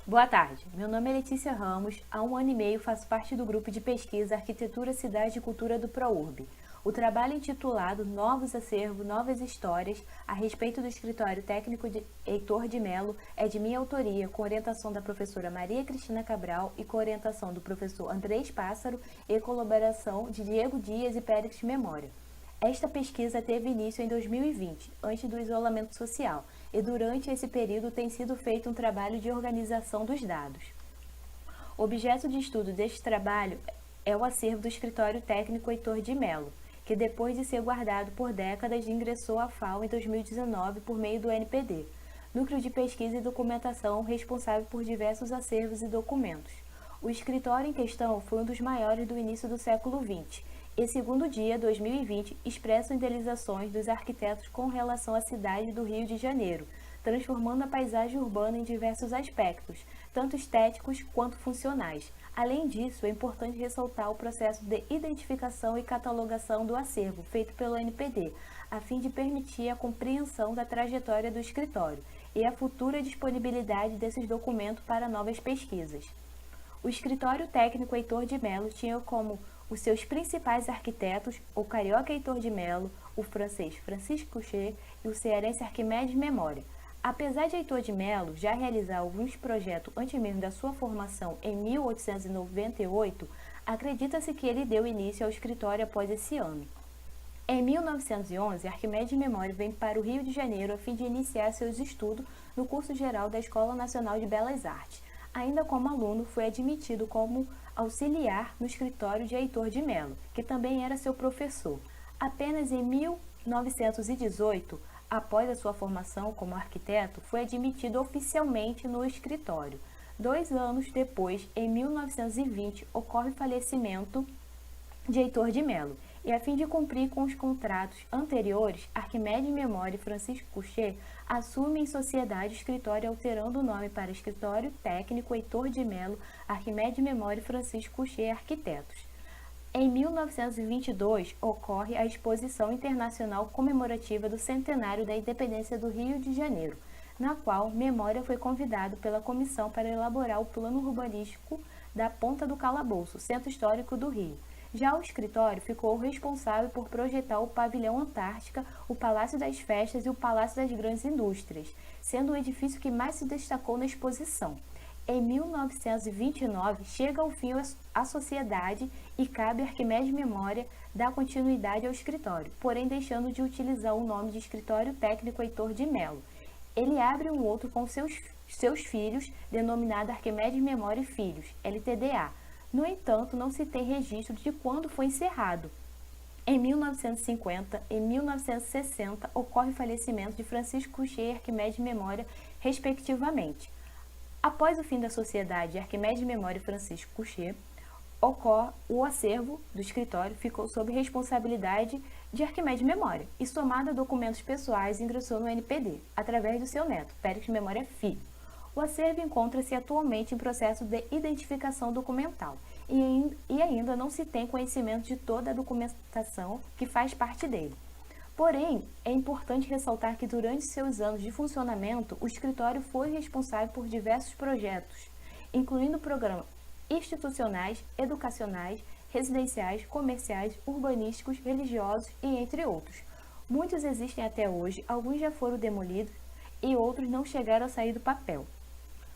Boa tarde, meu nome é Letícia Ramos. Há 1 ano e meio faço parte do grupo de pesquisa Arquitetura, Cidade e Cultura do ProUrb. O trabalho intitulado Novos Acervos, Novas Histórias, a respeito do escritório técnico de Heitor de Mello, é de minha autoria, com orientação da professora Maria Cristina Cabral e com orientação do professor Andrés Pássaro e colaboração de Diego Dias e Périx Memória. Esta pesquisa teve início em 2020, antes do isolamento social, e durante esse período tem sido feito um trabalho de organização dos dados. O objeto de estudo deste trabalho é o acervo do escritório técnico Heitor de Mello, que depois de ser guardado por décadas ingressou à FAO em 2019 por meio do NPD, Núcleo de Pesquisa e Documentação responsável por diversos acervos e documentos. O escritório em questão foi um dos maiores do início do século XX, e segundo dia, 2020, expressam idealizações dos arquitetos com relação à cidade do Rio de Janeiro, transformando a paisagem urbana em diversos aspectos, tanto estéticos quanto funcionais. Além disso, é importante ressaltar o processo de identificação e catalogação do acervo feito pelo NPD, a fim de permitir a compreensão da trajetória do escritório e a futura disponibilidade desses documentos para novas pesquisas. O escritório técnico Heitor de Mello tinha como os seus principais arquitetos o carioca Heitor de Mello, o francês Francisco Couchet e o cearense Arquimedes Memória. Apesar de Heitor de Mello já realizar alguns projetos antes mesmo da sua formação em 1898, acredita-se que ele deu início ao escritório após esse ano. Em 1911, Arquimedes Memória vem para o Rio de Janeiro a fim de iniciar seus estudos no curso geral da Escola Nacional de Belas Artes. Ainda como aluno, foi admitido como auxiliar no escritório de Heitor de Mello, que também era seu professor. Apenas em 1918, após a sua formação como arquiteto, foi admitido oficialmente no escritório. 2 anos depois, em 1920, ocorre o falecimento de Heitor de Mello, e a fim de cumprir com os contratos anteriores, Arquimedes Memória e Francisco Couchet assumem em sociedade o escritório alterando o nome para Escritório Técnico Heitor de Mello, Arquimedes Memória e Francisco Couchet Arquitetos. Em 1922, ocorre a Exposição Internacional Comemorativa do Centenário da Independência do Rio de Janeiro, na qual Memória foi convidado pela comissão para elaborar o plano urbanístico da Ponta do Calabouço, Centro Histórico do Rio. Já o escritório ficou responsável por projetar o Pavilhão Antártica, o Palácio das Festas e o Palácio das Grandes Indústrias, sendo o edifício que mais se destacou na exposição. Em 1929, chega ao fim a sociedade e cabe a Arquimedes Memória dar continuidade ao escritório, porém deixando de utilizar o nome de Escritório Técnico Heitor de Mello. Ele abre um outro com seus filhos, denominado Arquimedes Memória e Filhos, LTDA. No entanto, não se tem registro de quando foi encerrado. Em 1950 e 1960, ocorre o falecimento de Francisco Couchet e Arquimedes Memória, respectivamente. Após o fim da sociedade Arquimedes Memória e Francisco Couchet, o acervo do escritório ficou sob responsabilidade de Arquimedes Memória e, somado a documentos pessoais, ingressou no NPD, através do seu neto, Périx Memória Filho. O acervo encontra-se atualmente em processo de identificação documental e ainda não se tem conhecimento de toda a documentação que faz parte dele. Porém, é importante ressaltar que durante seus anos de funcionamento, o escritório foi responsável por diversos projetos, incluindo programas institucionais, educacionais, residenciais, comerciais, urbanísticos, religiosos e entre outros. Muitos existem até hoje, alguns já foram demolidos e outros não chegaram a sair do papel.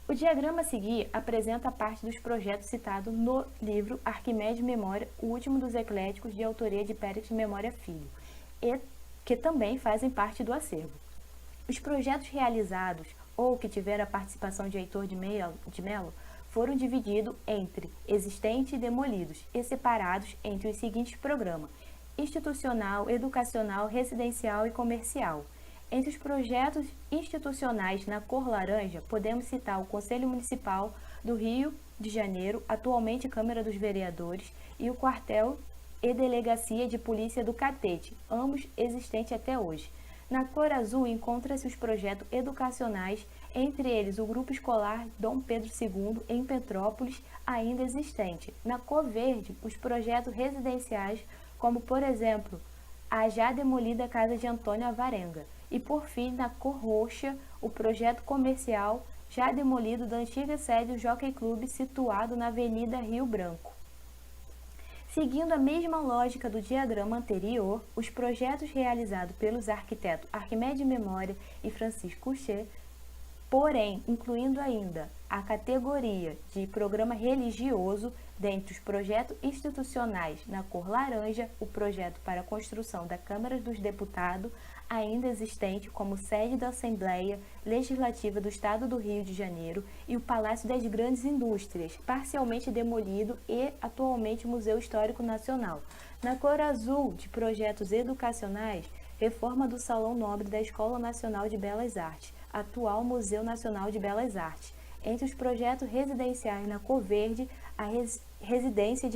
O diagrama a seguir apresenta parte dos projetos citados no livro Arquimedes Memória, o último dos ecléticos, de autoria de Périx Memória Filho, e que também fazem parte do acervo. Os projetos realizados ou que tiveram a participação de Heitor de Mello foram divididos entre existentes e demolidos e separados entre os seguintes programas: institucional, educacional, residencial e comercial. Entre os projetos institucionais na cor laranja, podemos citar o Conselho Municipal do Rio de Janeiro, atualmente Câmara dos Vereadores, e o Quartel e Delegacia de Polícia do Catete, ambos existentes até hoje. Na cor azul encontra-se os projetos educacionais, entre eles o Grupo Escolar Dom Pedro II, em Petrópolis, ainda existente. Na cor verde, os projetos residenciais, como por exemplo, a já demolida Casa de Antônio Alvarenga. E por fim, na cor roxa, o projeto comercial já demolido da antiga sede do Jockey Club situado na Avenida Rio Branco. Seguindo a mesma lógica do diagrama anterior, os projetos realizados pelos arquitetos Arquimedes Memória e Francisco Couchet, porém incluindo ainda a categoria de programa religioso dentre os projetos institucionais na cor laranja, o projeto para a construção da Câmara dos Deputados, ainda existente como sede da Assembleia Legislativa do Estado do Rio de Janeiro, e o Palácio das Grandes Indústrias, parcialmente demolido e atualmente Museu Histórico Nacional. Na cor azul, de projetos educacionais, reforma do Salão Nobre da Escola Nacional de Belas Artes, atual Museu Nacional de Belas Artes. Entre os projetos residenciais na cor verde, a residência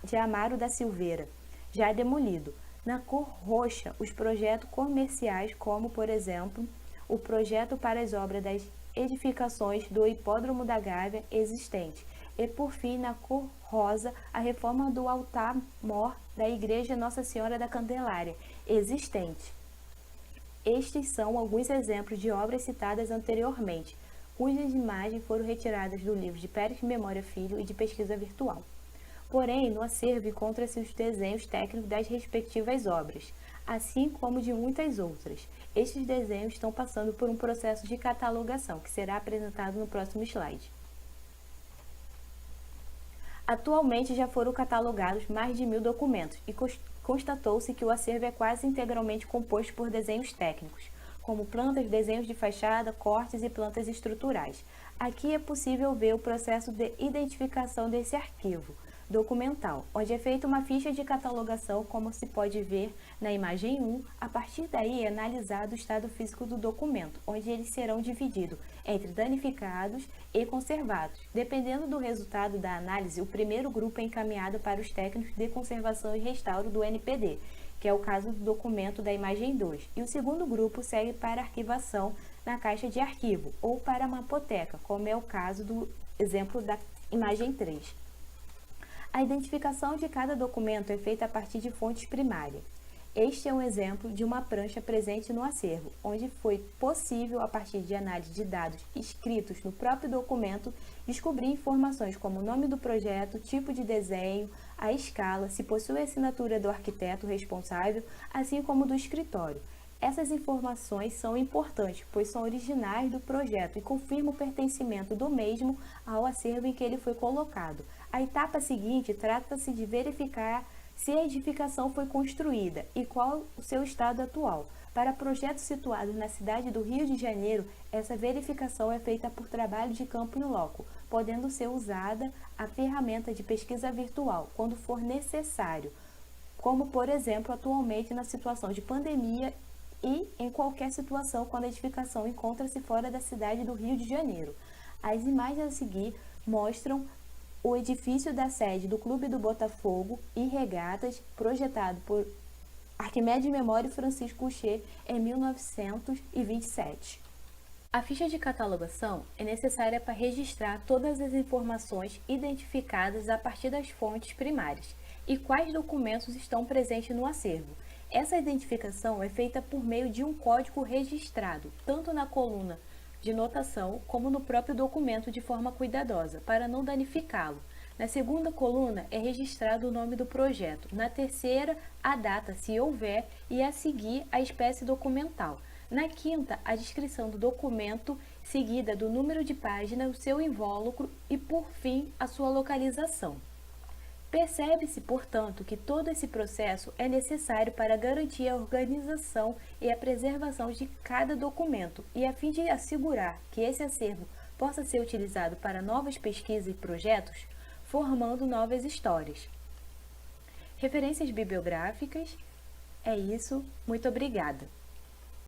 de Amaro da Silveira, já demolido. Na cor roxa, os projetos comerciais, como, por exemplo, o projeto para as obras das edificações do Hipódromo da Gávea existente. E, por fim, na cor rosa, a reforma do altar-mor da Igreja Nossa Senhora da Candelária, existente. Estes são alguns exemplos de obras citadas anteriormente, cujas imagens foram retiradas do livro de Pérez Memória Filho e de pesquisa virtual. Porém, no acervo encontra-se os desenhos técnicos das respectivas obras, assim como de muitas outras. Estes desenhos estão passando por um processo de catalogação, que será apresentado no próximo slide. Atualmente já foram catalogados mais de 1000 documentos e constatou-se que o acervo é quase integralmente composto por desenhos técnicos, como plantas, desenhos de fachada, cortes e plantas estruturais. Aqui é possível ver o processo de identificação desse arquivo documental, onde é feita uma ficha de catalogação, como se pode ver na imagem 1. A partir daí é analisado o estado físico do documento, onde eles serão divididos entre danificados e conservados. Dependendo do resultado da análise, o primeiro grupo é encaminhado para os técnicos de conservação e restauro do NPD, que é o caso do documento da imagem 2, e o segundo grupo segue para arquivação na caixa de arquivo ou para a mapoteca, como é o caso do exemplo da imagem 3. A identificação de cada documento é feita a partir de fontes primárias. Este é um exemplo de uma prancha presente no acervo, onde foi possível, a partir de análise de dados escritos no próprio documento, descobrir informações como o nome do projeto, tipo de desenho, a escala, se possui a assinatura do arquiteto responsável, assim como do escritório. Essas informações são importantes, pois são originais do projeto e confirmam o pertencimento do mesmo ao acervo em que ele foi colocado. A etapa seguinte trata-se de verificar se a edificação foi construída e qual o seu estado atual. Para projetos situados na cidade do Rio de Janeiro, essa verificação é feita por trabalho de campo in loco, podendo ser usada a ferramenta de pesquisa virtual quando for necessário, como, por exemplo, atualmente na situação de pandemia e em qualquer situação quando a edificação encontra-se fora da cidade do Rio de Janeiro. As imagens a seguir mostram o edifício da sede do Clube do Botafogo e Regatas, projetado por Arquimedes Memória e Francisco Couchet em 1927. A ficha de catalogação é necessária para registrar todas as informações identificadas a partir das fontes primárias e quais documentos estão presentes no acervo. Essa identificação é feita por meio de um código registrado, tanto na coluna de notação como no próprio documento de forma cuidadosa, para não danificá-lo. Na segunda coluna é registrado o nome do projeto, na terceira a data, se houver, e a seguir a espécie documental. Na quinta, a descrição do documento, seguida do número de página, o seu invólucro e, por fim, a sua localização. Percebe-se, portanto, que todo esse processo é necessário para garantir a organização e a preservação de cada documento e a fim de assegurar que esse acervo possa ser utilizado para novas pesquisas e projetos, formando novas histórias. Referências bibliográficas, é isso, muito obrigada.